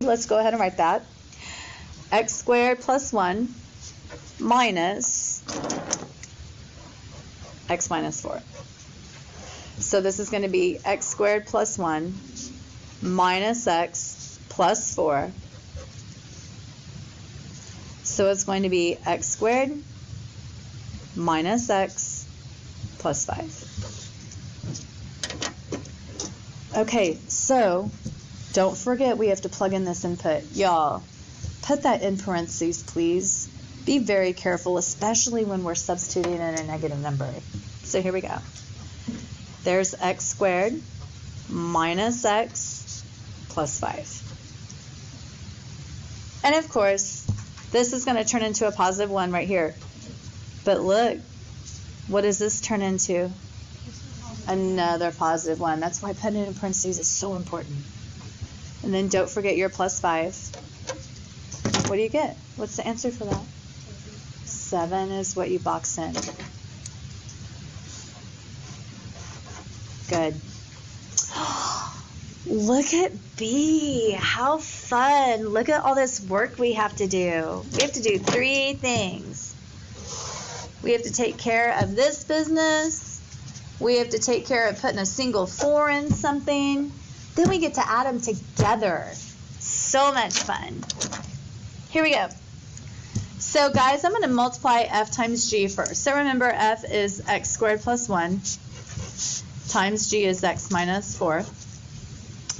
Let's go ahead and write that. X squared plus 1 minus x minus 4. So this is going to be x squared plus 1 minus x plus 4. So it's going to be x squared minus x plus 5. Okay, so don't forget we have to plug in this input. Y'all, put that in parentheses, please. Be very careful, especially when we're substituting in a negative number. So here we go. There's x squared minus x plus 5. And of course, this is going to turn into a positive 1 right here. But look, what does this turn into? Another positive 1. That's why putting it in parentheses is so important. And then don't forget your plus 5. What do you get? What's the answer for that? 7 is what you box in. Good. Look at B. How fun. Look at all this work we have to do. We have to do 3 things. We have to take care of this business. We have to take care of putting a single 4 in something. Then we get to add them together. So much fun. Here we go. So guys, I'm going to multiply f times g first. So remember, f is x squared plus 1 times g is x minus 4.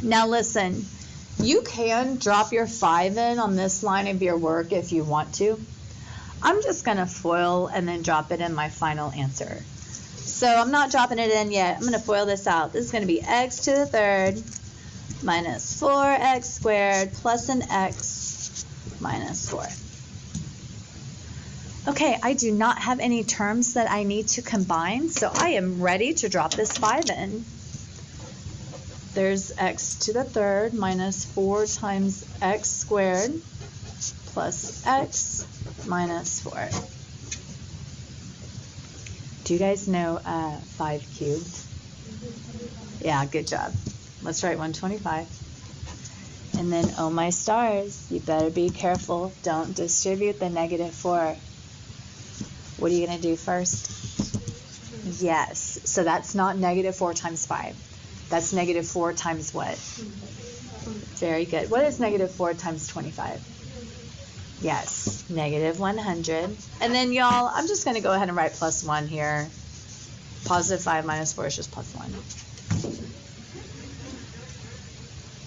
Now listen, you can drop your 5 in on this line of your work if you want to. I'm just going to FOIL and then drop it in my final answer. So I'm not dropping it in yet. I'm going to FOIL this out. This is going to be x to the third minus 4x squared plus an x minus 4. Okay, I do not have any terms that I need to combine, so I am ready to drop this 5 in. There's x to the third minus 4 times x squared plus x minus 4. Do you guys know 5 cubed? Yeah, good job. Let's write 125. And then, oh my stars, you better be careful. Don't distribute the negative 4. What are you going to do first? Yes. So that's not negative 4 times 5. That's negative 4 times what? Very good. What is negative 4 times 25? Yes, negative 100. And then, y'all, I'm just going to go ahead and write plus 1 here. Positive 5 minus 4 is just plus 1.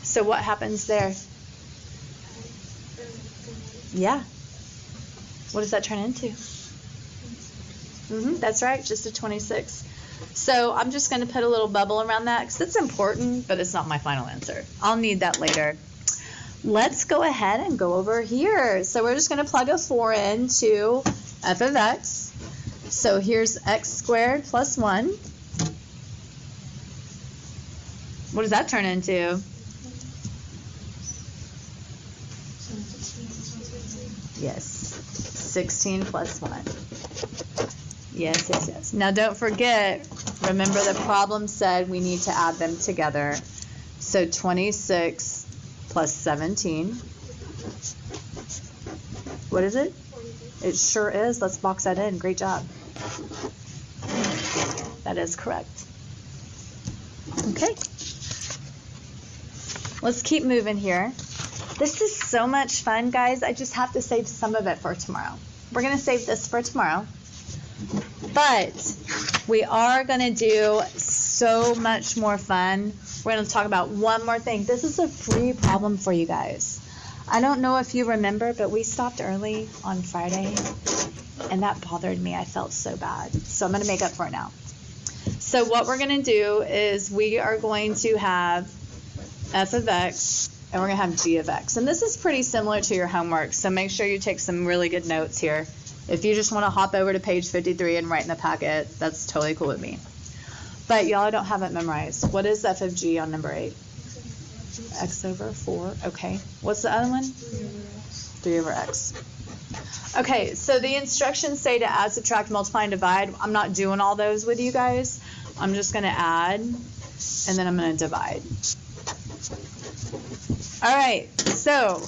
So what happens there? Yeah. What does that turn into? That's right, just a 26. So I'm just going to put a little bubble around that because it's important, but it's not my final answer. I'll need that later. Let's go ahead and go over here. So we're just going to plug a 4 into f of x. So here's x squared plus 1. What does that turn into? Yes, 16 plus 1. Yes, yes, yes. Now don't forget, remember the problem said we need to add them together. So 26 plus 17. What is it? It sure is. Let's box that in. Great job. That is correct. Okay. Let's keep moving here. This is so much fun, guys. I just have to save some of it for tomorrow. We're going to save this for tomorrow. But we are going to do so much more fun. We're going to talk about one more thing. This is a free problem for you guys. I don't know if you remember, but we stopped early on Friday, and that bothered me. I felt so bad. So I'm going to make up for it now. So what we're going to do is we are going to have f of x, and we're going to have g of x. And this is pretty similar to your homework, so make sure you take some really good notes here. If you just want to hop over to page 53 and write in the packet, that's totally cool with me. But y'all don't have it memorized. What is f of g on number 8? X over 4. Okay. What's the other one? 3 over x. Okay, so the instructions say to add, subtract, multiply, and divide. I'm not doing all those with you guys. I'm just going to add, and then I'm going to divide. All right, so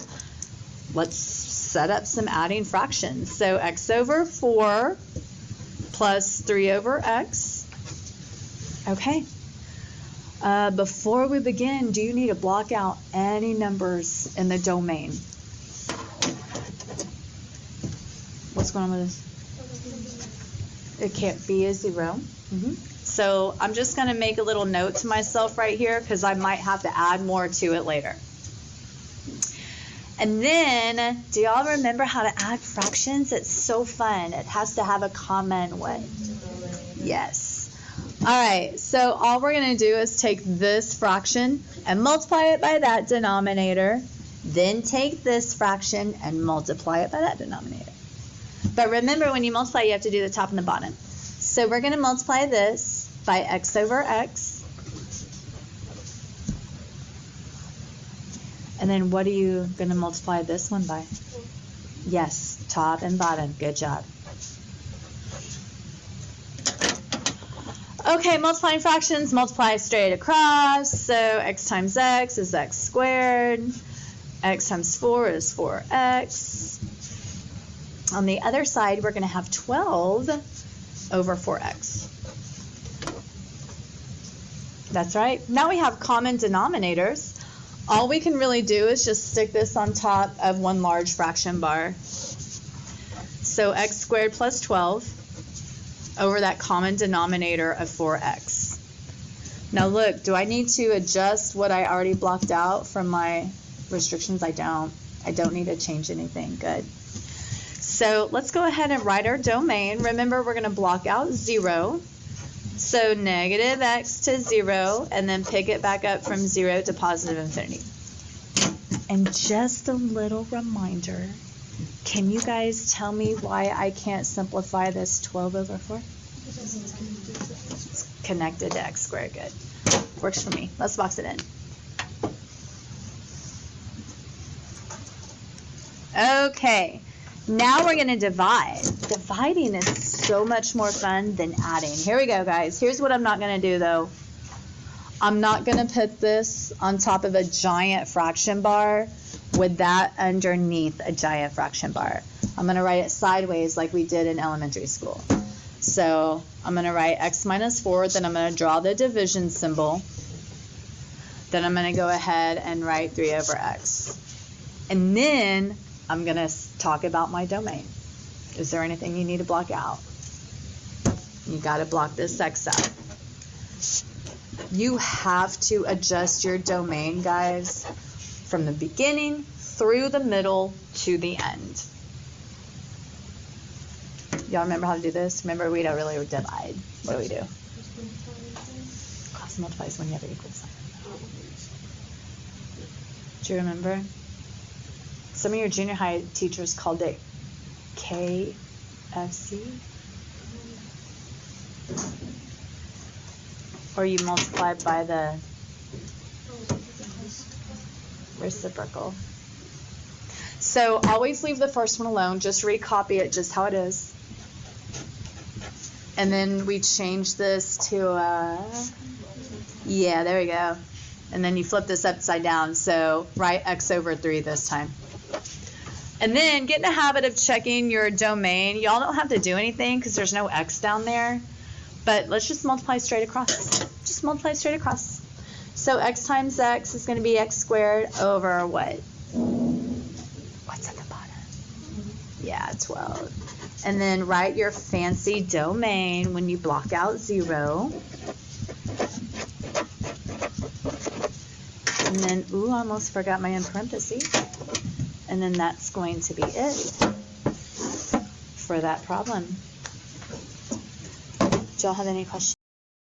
let's set up some adding fractions. So x over 4 plus 3 over x. Okay. Before we begin, do you need to block out any numbers in the domain? What's going on with this? It can't be a 0. So I'm just going to make a little note to myself right here because I might have to add more to it later. And then, do y'all remember how to add fractions? It's so fun. It has to have a common what? Yes. All right, so all we're going to do is take this fraction and multiply it by that denominator, then take this fraction and multiply it by that denominator. But remember, when you multiply, you have to do the top and the bottom. So we're going to multiply this by x over x. And then what are you going to multiply this one by? Yes, top and bottom. Good job. Okay, multiplying fractions, multiply straight across. So x times x is x squared. X times 4 is 4x. On the other side, we're going to have 12 over 4x. That's right. Now we have common denominators. All we can really do is just stick this on top of one large fraction bar. So x squared plus 12 over that common denominator of 4x. Now look, do I need to adjust what I already blocked out from my restrictions? I don't need to change anything. Good. So let's go ahead and write our domain. Remember, we're going to block out 0. So negative x to 0, and then pick it back up from 0 to positive infinity. And just a little reminder, can you guys tell me why I can't simplify this 12 over 4? It's connected to x squared. Good. Works for me. Let's box it in. Okay. Now we're going to divide. Dividing is so much more fun than adding. Here we go, guys. Here's what I'm not going to do, though. I'm not going to put this on top of a giant fraction bar with that underneath a giant fraction bar. I'm going to write it sideways like we did in elementary school. So I'm going to write x minus 4, then I'm going to draw the division symbol. Then I'm going to go ahead and write 3 over x. And then I'm going to talk about my domain. Is there anything you need to block out? You got to block this x out. You have to adjust your domain, guys, from the beginning through the middle to the end. Y'all remember how to do this? Remember, we don't really divide. What do we do? Cross multiplies when you have an equal sign. Do you remember? Some of your junior high teachers called it KFC. Or you multiply by the reciprocal. So always leave the first one alone. Just recopy it just how it is. And then we change this to, yeah, there we go. And then you flip this upside down. So write x over 3 this time. And then get in the habit of checking your domain. Y'all don't have to do anything because there's no x down there. But let's just multiply straight across. Just multiply straight across. So x times x is going to be x squared over what? What's at the bottom? Yeah, 12. And then write your fancy domain when you block out 0. And then, ooh, I almost forgot my in parentheses. And then that's going to be it for that problem. Do y'all have any questions?